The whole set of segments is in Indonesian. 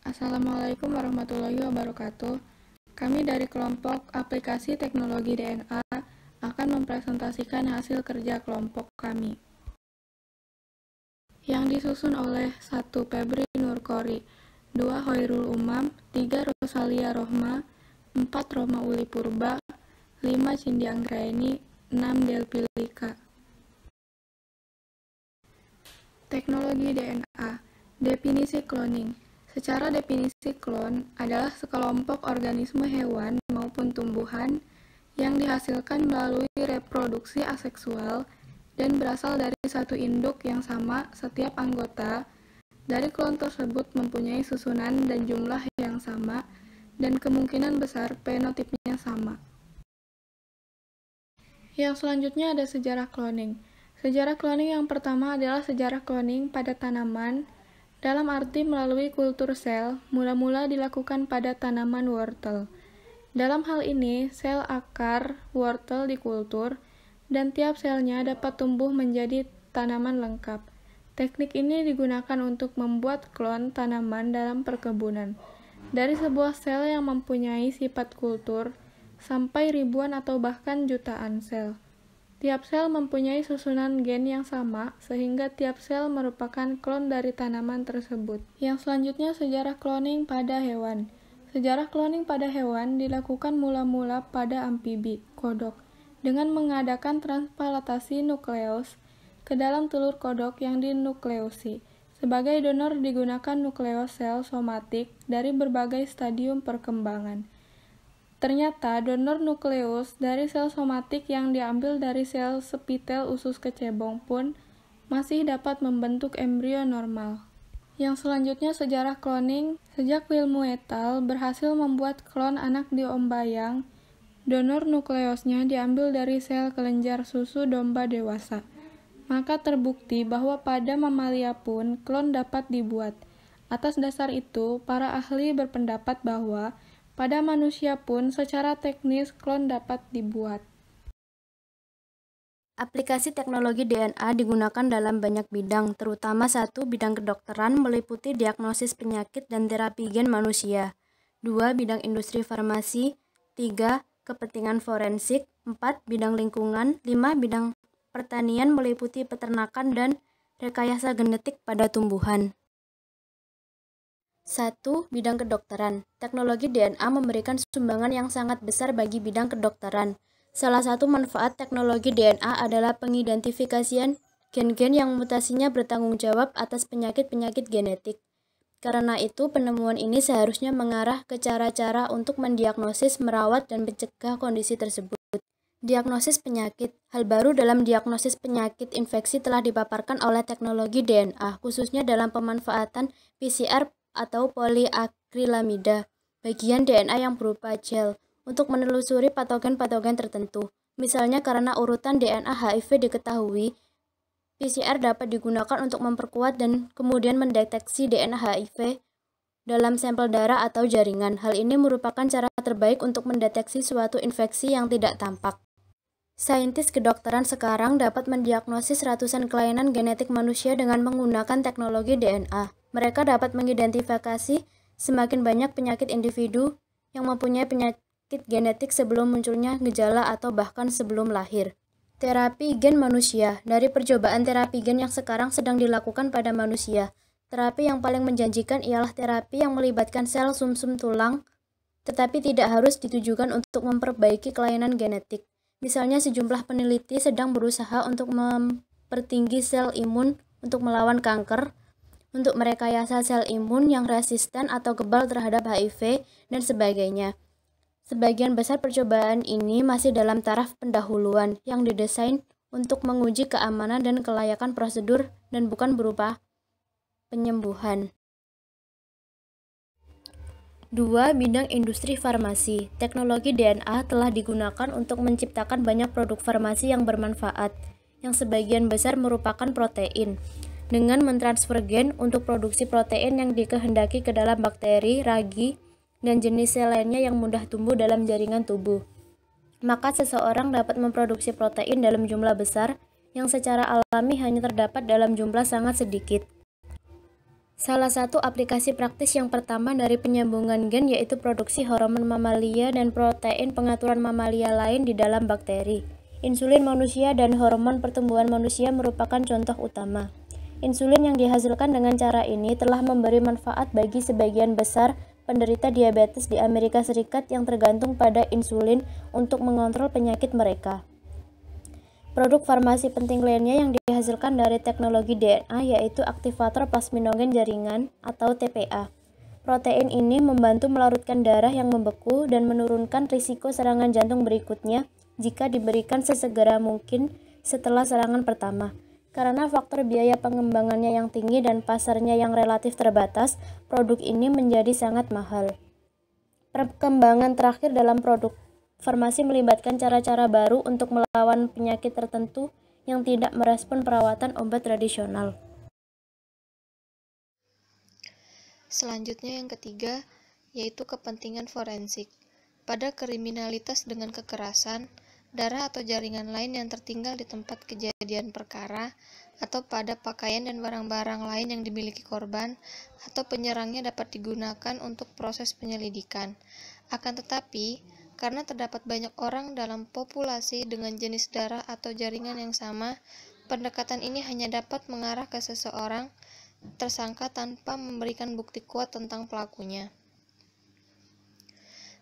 Assalamualaikum warahmatullahi wabarakatuh. Kami dari kelompok aplikasi teknologi DNA akan mempresentasikan hasil kerja kelompok kami, yang disusun oleh 1. Febri Nurkori, 2. Hoirul Umam, 3. Rosalia Rohma, 4. Roma Uli Purba, 5. Cindy Anggraeni, 6. Delpilika. Teknologi DNA. Definisi cloning. Secara definisi klon adalah sekelompok organisme hewan maupun tumbuhan yang dihasilkan melalui reproduksi aseksual dan berasal dari satu induk yang sama. Setiap anggota dari klon tersebut mempunyai susunan dan jumlah yang sama dan kemungkinan besar fenotipnya sama. Yang selanjutnya ada sejarah cloning. Sejarah cloning yang pertama adalah sejarah cloning pada tanaman, dalam arti melalui kultur sel, mula-mula dilakukan pada tanaman wortel. Dalam hal ini, sel akar wortel dikultur, dan tiap selnya dapat tumbuh menjadi tanaman lengkap. Teknik ini digunakan untuk membuat klon tanaman dalam perkebunan. Dari sebuah sel yang mempunyai sifat kultur, sampai ribuan atau bahkan jutaan sel. Tiap sel mempunyai susunan gen yang sama, sehingga tiap sel merupakan klon dari tanaman tersebut. Yang selanjutnya sejarah cloning pada hewan. Sejarah cloning pada hewan dilakukan mula-mula pada amfibi, kodok, dengan mengadakan transplantasi nukleus ke dalam telur kodok yang dinukleusi. Sebagai donor digunakan nukleus sel somatik dari berbagai stadium perkembangan. Ternyata donor nukleus dari sel somatik yang diambil dari sel sepitel usus kecebong pun masih dapat membentuk embrio normal. Yang selanjutnya sejarah cloning. Sejak Wilmu et al. Berhasil membuat klon anak di ombayang, donor nukleusnya diambil dari sel kelenjar susu domba dewasa. Maka terbukti bahwa pada mamalia pun klon dapat dibuat. Atas dasar itu, para ahli berpendapat bahwa pada manusia pun secara teknis klon dapat dibuat. Aplikasi teknologi DNA digunakan dalam banyak bidang, terutama 1. Bidang kedokteran meliputi diagnosis penyakit dan terapi gen manusia. 2. Bidang industri farmasi. 3. Kepentingan forensik. 4. Bidang lingkungan. 5. Bidang pertanian meliputi peternakan dan rekayasa genetik pada tumbuhan. 1. Bidang kedokteran. Teknologi DNA memberikan sumbangan yang sangat besar bagi bidang kedokteran. Salah satu manfaat teknologi DNA adalah pengidentifikasian gen-gen yang mutasinya bertanggung jawab atas penyakit-penyakit genetik. Karena itu, penemuan ini seharusnya mengarah ke cara-cara untuk mendiagnosis, merawat, dan mencegah kondisi tersebut. Diagnosis penyakit. Hal baru dalam diagnosis penyakit infeksi telah dipaparkan oleh teknologi DNA, khususnya dalam pemanfaatan PCR atau poliakrilamida, bagian DNA yang berupa gel, untuk menelusuri patogen-patogen tertentu. Misalnya karena urutan DNA HIV diketahui, PCR dapat digunakan untuk memperkuat dan kemudian mendeteksi DNA HIV dalam sampel darah atau jaringan. Hal ini merupakan cara terbaik untuk mendeteksi suatu infeksi yang tidak tampak. Saintis kedokteran sekarang dapat mendiagnosis ratusan kelainan genetik manusia dengan menggunakan teknologi DNA. Mereka dapat mengidentifikasi semakin banyak penyakit individu yang mempunyai penyakit genetik sebelum munculnya gejala atau bahkan sebelum lahir. Terapi gen manusia. Dari percobaan terapi gen yang sekarang sedang dilakukan pada manusia, terapi yang paling menjanjikan ialah terapi yang melibatkan sel sumsum tulang, tetapi tidak harus ditujukan untuk memperbaiki kelainan genetik. Misalnya sejumlah peneliti sedang berusaha untuk mempertinggi sel imun untuk melawan kanker, untuk merekayasa sel imun yang resisten atau kebal terhadap HIV, dan sebagainya. Sebagian besar percobaan ini masih dalam taraf pendahuluan yang didesain untuk menguji keamanan dan kelayakan prosedur dan bukan berupa penyembuhan. 2. Bidang industri farmasi. Teknologi DNA telah digunakan untuk menciptakan banyak produk farmasi yang bermanfaat, yang sebagian besar merupakan protein, dengan mentransfer gen untuk produksi protein yang dikehendaki ke dalam bakteri, ragi, dan jenis sel lainnya yang mudah tumbuh dalam jaringan tubuh. Maka seseorang dapat memproduksi protein dalam jumlah besar yang secara alami hanya terdapat dalam jumlah sangat sedikit. Salah satu aplikasi praktis yang pertama dari penyambungan gen yaitu produksi hormon mamalia dan protein pengaturan mamalia lain di dalam bakteri. Insulin manusia dan hormon pertumbuhan manusia merupakan contoh utama. Insulin yang dihasilkan dengan cara ini telah memberi manfaat bagi sebagian besar penderita diabetes di Amerika Serikat yang tergantung pada insulin untuk mengontrol penyakit mereka. Produk farmasi penting lainnya yang dihasilkan dari teknologi DNA yaitu aktivator plasminogen jaringan atau TPA. Protein ini membantu melarutkan darah yang membeku dan menurunkan risiko serangan jantung berikutnya jika diberikan sesegera mungkin setelah serangan pertama. Karena faktor biaya pengembangannya yang tinggi dan pasarnya yang relatif terbatas, produk ini menjadi sangat mahal. Perkembangan terakhir dalam produk farmasi melibatkan cara-cara baru untuk melawan penyakit tertentu yang tidak merespon perawatan obat tradisional. Selanjutnya yang ketiga, yaitu kepentingan forensik. Pada kriminalitas dengan kekerasan, darah atau jaringan lain yang tertinggal di tempat kejadian perkara, atau pada pakaian dan barang-barang lain yang dimiliki korban, atau penyerangnya dapat digunakan untuk proses penyelidikan. Akan tetapi, karena terdapat banyak orang dalam populasi dengan jenis darah atau jaringan yang sama, pendekatan ini hanya dapat mengarah ke seseorang tersangka tanpa memberikan bukti kuat tentang pelakunya.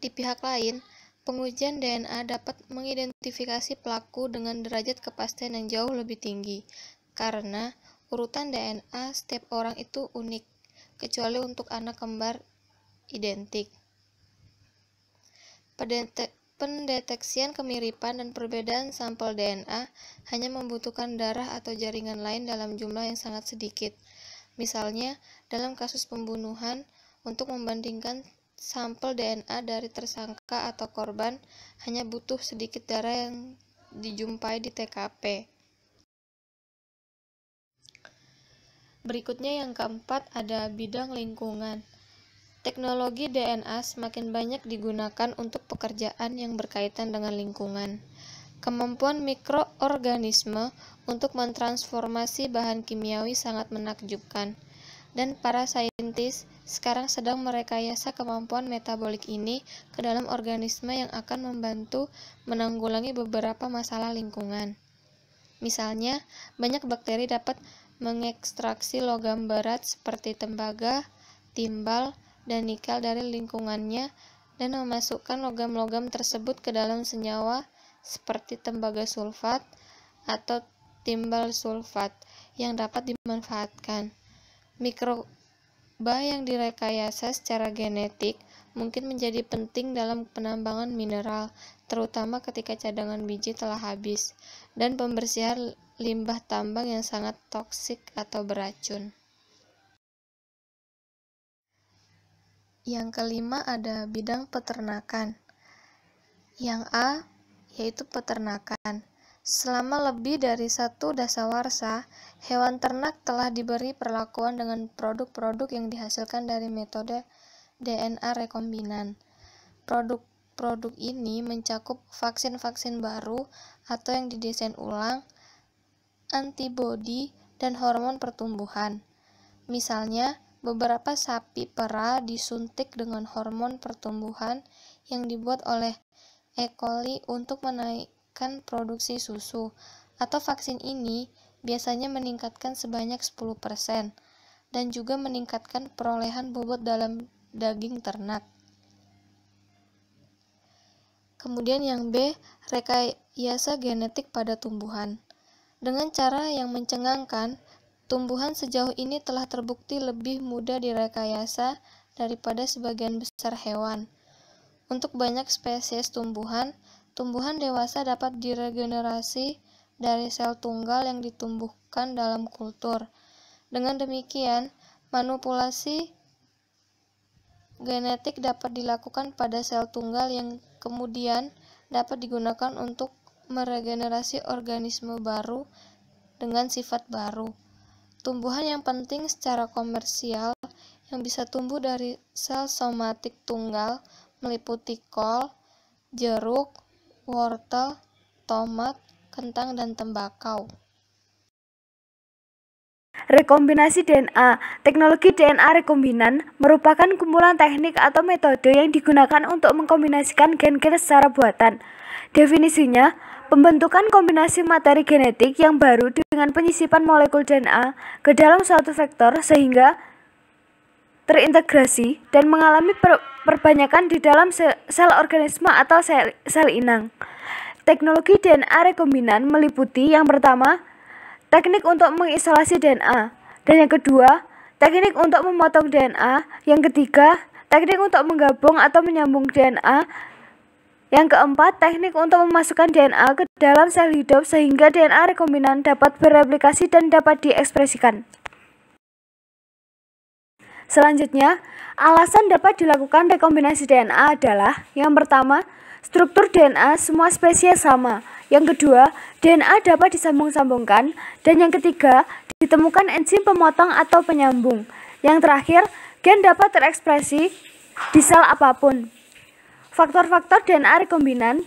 Di pihak lain, pengujian DNA dapat mengidentifikasi pelaku dengan derajat kepastian yang jauh lebih tinggi, karena urutan DNA setiap orang itu unik, kecuali untuk anak kembar identik. Pendeteksian kemiripan dan perbedaan sampel DNA hanya membutuhkan darah atau jaringan lain dalam jumlah yang sangat sedikit. Misalnya, dalam kasus pembunuhan, untuk membandingkan sampel DNA dari tersangka atau korban, hanya butuh sedikit darah yang dijumpai di TKP. Berikutnya yang keempat ada bidang lingkungan. Teknologi DNA semakin banyak digunakan untuk pekerjaan yang berkaitan dengan lingkungan. Kemampuan mikroorganisme untuk mentransformasi bahan kimiawi sangat menakjubkan, dan para saintis sekarang sedang merekayasa kemampuan metabolik ini ke dalam organisme yang akan membantu menanggulangi beberapa masalah lingkungan. Misalnya, banyak bakteri dapat mengekstraksi logam berat seperti tembaga, timbal, dan nikel dari lingkungannya dan memasukkan logam-logam tersebut ke dalam senyawa seperti tembaga sulfat atau timbal sulfat yang dapat dimanfaatkan. Mikroba yang direkayasa secara genetik mungkin menjadi penting dalam penambangan mineral, terutama ketika cadangan biji telah habis, dan pembersihan limbah tambang yang sangat toksik atau beracun. Yang kelima ada bidang peternakan. Yang A, yaitu peternakan. Selama lebih dari 1 dasawarsa, hewan ternak telah diberi perlakuan dengan produk-produk yang dihasilkan dari metode DNA rekombinan. Produk-produk ini mencakup vaksin-vaksin baru atau yang didesain ulang, antibodi, dan hormon pertumbuhan. Misalnya, beberapa sapi perah disuntik dengan hormon pertumbuhan yang dibuat oleh E. coli untuk menaikkan produksi susu, atau vaksin ini biasanya meningkatkan sebanyak 10% dan juga meningkatkan perolehan bobot dalam daging ternak. Kemudian yang B, rekayasa genetik pada tumbuhan. Dengan cara yang mencengangkan, tumbuhan sejauh ini telah terbukti lebih mudah direkayasa daripada sebagian besar hewan. Untuk banyak spesies tumbuhan dewasa dapat diregenerasi dari sel tunggal yang ditumbuhkan dalam kultur. Dengan demikian, manipulasi genetik dapat dilakukan pada sel tunggal yang kemudian dapat digunakan untuk meregenerasi organisme baru dengan sifat baru. Tumbuhan yang penting secara komersial yang bisa tumbuh dari sel somatik tunggal meliputi kol, jeruk, wortel, tomat, kentang, dan tembakau. Rekombinasi DNA. Teknologi DNA rekombinan merupakan kumpulan teknik atau metode yang digunakan untuk mengkombinasikan gen-gen secara buatan. Definisinya, pembentukan kombinasi materi genetik yang baru dengan penyisipan molekul DNA ke dalam suatu vektor sehingga terintegrasi dan mengalami perbanyakan di dalam sel organisme atau sel inang. Teknologi DNA rekombinan meliputi yang pertama, teknik untuk mengisolasi DNA, dan yang kedua, teknik untuk memotong DNA, yang ketiga, teknik untuk menggabung atau menyambung DNA, yang keempat, teknik untuk memasukkan DNA ke dalam sel hidup sehingga DNA rekombinan dapat bereplikasi dan dapat diekspresikan. Selanjutnya, alasan dapat dilakukan rekombinasi DNA adalah yang pertama, struktur DNA semua spesies sama. Yang kedua, DNA dapat disambung-sambungkan. Dan yang ketiga, ditemukan enzim pemotong atau penyambung. Yang terakhir, gen dapat terekspresi di sel apapun. Faktor-faktor DNA rekombinan.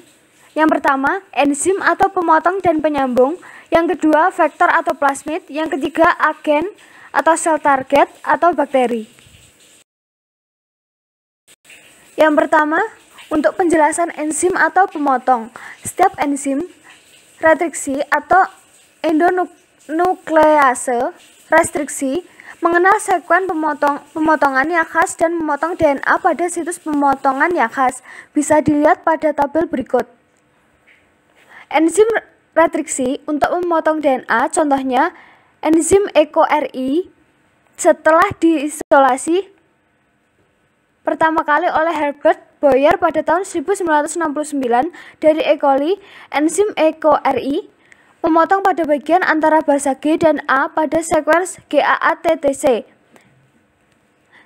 Yang pertama, enzim atau pemotong dan penyambung. Yang kedua, vektor atau plasmid. Yang ketiga, agen atau sel target atau bakteri. Yang pertama, untuk penjelasan enzim atau pemotong. Setiap enzim restriksi atau endonuklease restriksi mengenal sekuen pemotongan yang khas dan memotong DNA pada situs pemotongan yang khas. Bisa dilihat pada tabel berikut. Enzim restriksi untuk memotong DNA, contohnya enzim EcoRI, setelah diisolasi pertama kali oleh Herbert Boyer pada tahun 1969 dari E. coli, enzim EcoRI memotong pada bagian antara basa G dan A pada sekuens GAATTC.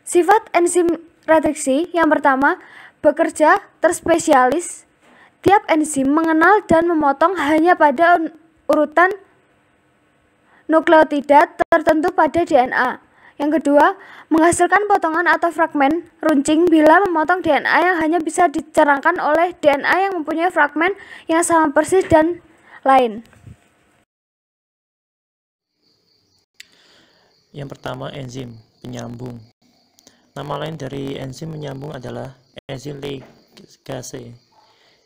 Sifat enzim restriksi yang pertama, bekerja terspesialis. Tiap enzim mengenal dan memotong hanya pada urutan nukleotida tertentu pada DNA. Yang kedua, menghasilkan potongan atau fragmen runcing bila memotong DNA yang hanya bisa dicerangkan oleh DNA yang mempunyai fragmen yang sama persis dan lain. Yang pertama, enzim penyambung. Nama lain dari enzim penyambung adalah enzim ligase.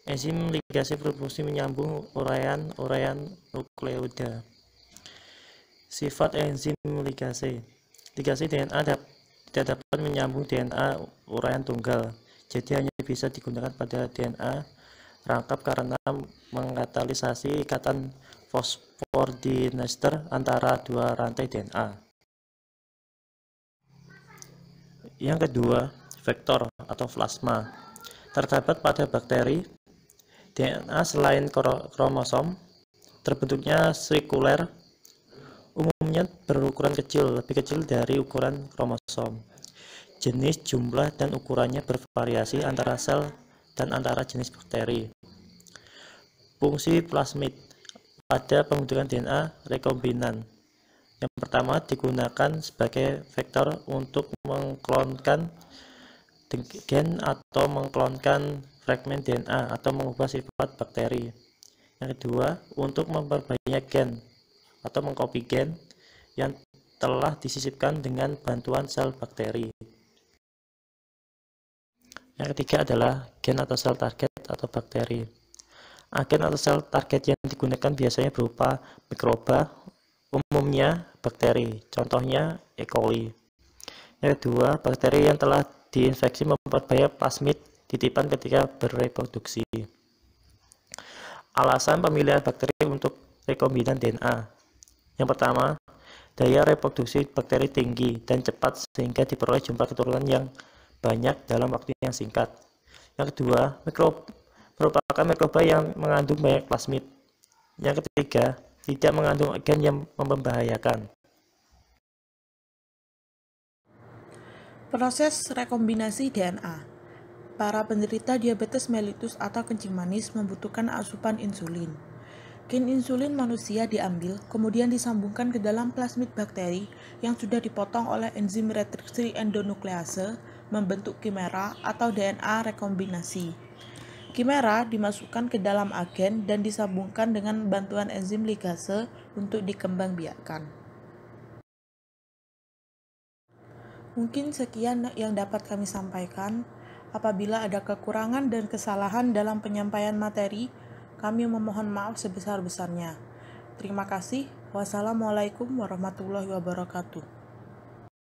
Enzim ligase berfungsi menyambung uraian nukleoida. Sifat enzim ligase. Ligase DNA tidak dapat menyambung DNA uraian tunggal, jadi hanya bisa digunakan pada DNA rangkap karena mengkatalisasi ikatan fosfodinester antara dua rantai DNA. Yang kedua, vektor atau plasma. Terdapat pada bakteri, DNA selain kromosom terbentuknya sirkuler, umumnya berukuran kecil, lebih kecil dari ukuran kromosom. Jenis, jumlah, dan ukurannya bervariasi antara sel dan antara jenis bakteri. Fungsi plasmid pada pembentukan DNA rekombinan. Yang pertama, digunakan sebagai vektor untuk mengklonkan gen atau mengklonkan fragmen DNA atau mengubah sifat bakteri. Yang kedua, untuk memperbanyak gen atau mengcopy gen yang telah disisipkan dengan bantuan sel bakteri. Yang ketiga adalah gen atau sel target atau bakteri. Agen atau sel target yang digunakan biasanya berupa mikroba, umumnya bakteri, contohnya E. coli. Yang kedua, bakteri yang telah diinfeksi memperbanyak plasmid titipan ketika bereproduksi. Alasan pemilihan bakteri untuk rekombinan DNA. Yang pertama, daya reproduksi bakteri tinggi dan cepat sehingga diperoleh jumlah keturunan yang banyak dalam waktu yang singkat. Yang kedua, merupakan mikroba yang mengandung banyak plasmid. Yang ketiga, tidak mengandung agen yang membahayakan. Proses rekombinasi DNA. Para penderita diabetes mellitus atau kencing manis membutuhkan asupan insulin. Gen insulin manusia diambil, kemudian disambungkan ke dalam plasmid bakteri yang sudah dipotong oleh enzim restriksi endonuklease membentuk kimera atau DNA rekombinasi. Kimera dimasukkan ke dalam agen dan disambungkan dengan bantuan enzim ligase untuk dikembangbiakkan. Mungkin sekian yang dapat kami sampaikan. Apabila ada kekurangan dan kesalahan dalam penyampaian materi, kami memohon maaf sebesar-besarnya. Terima kasih. Wassalamualaikum warahmatullahi wabarakatuh.